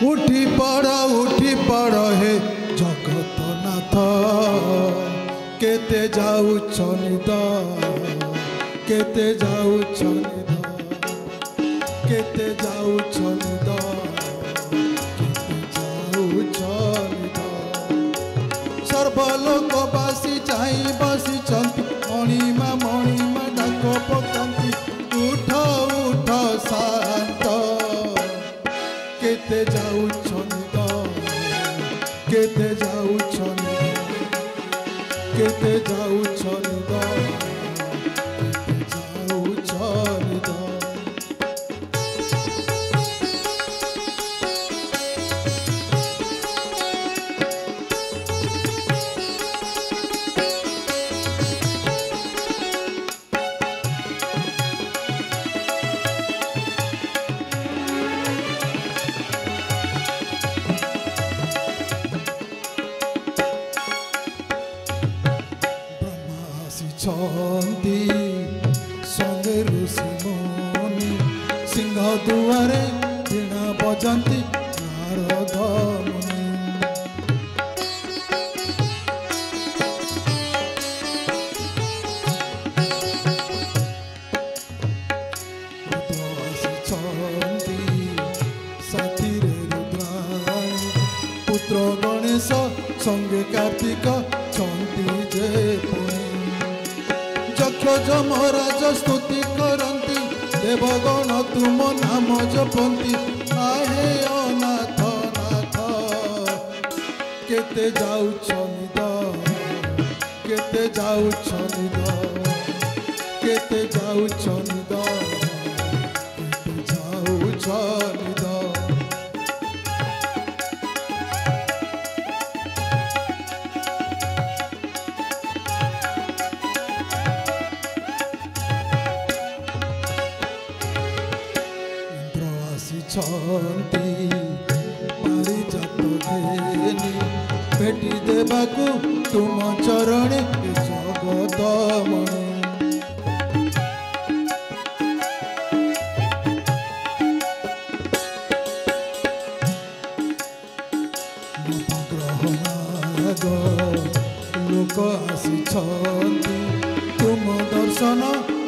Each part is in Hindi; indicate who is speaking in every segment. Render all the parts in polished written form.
Speaker 1: उठी पड़ हे जगतनाथ केते जाउछ निद केते जाउछ निद केते जाउछ निद केते जाउछ निद सर्वलोकवासी चाहि बसी चंती मणिमा डाक पकंती उठ उठ शांत केते जाउछ निद केते जाउछ निद केते जाउछ निद केते जाउछ निद छंती संगे ऋषि मुनि सिंह दुआरे वीणा बजंती नारद मुनि छंती साथी रुद्राणी पुत्र गणेश संगे कार्तिक छंती जे पुणी यक्ष महाराज स्तुति करती देवगण तुम नाम जपंती आहे अनाथ नाथ केते जाउछ निद केते जाउछ निद केते जाउछ निद केते जाउछ निद छंती पारिजात घेनी भेटी देवाकू तुम चरणे जगत मणि ग्रहनाग लोक आसी तुम दर्शन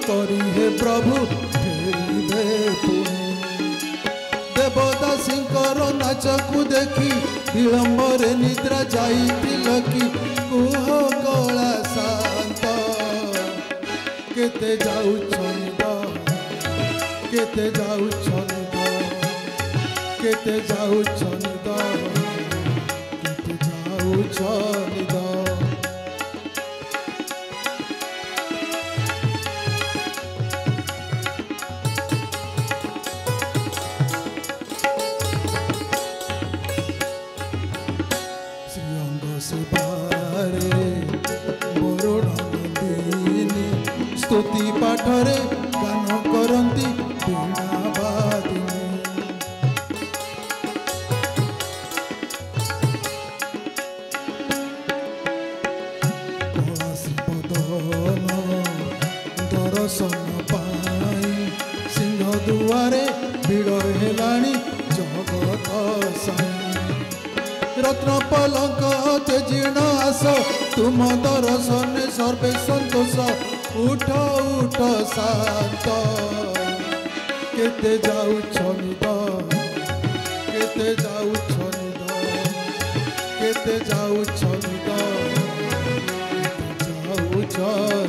Speaker 1: करी हे प्रभु फेरिबे पुणी देवदासींकर नाच को देखी विलंबरे निद्रा जाइतिलकी कुह कला शांत केते जाउछ निद केते जाउछ निद केते जाउछ निद केते जाउछ निद स्तुति पाठरे गान करती वीणा बादिनी बदन दर्शन पाई सिंह दुआरे भिड़ हेलाणी जगत साई रत्न पलंक तेजीर्ण आस तुम दर्शन सर्वे संतोष उठ उठ शांत केते जाउछ निद केते जाउछ निद केते जाउछ निद केते जाउछ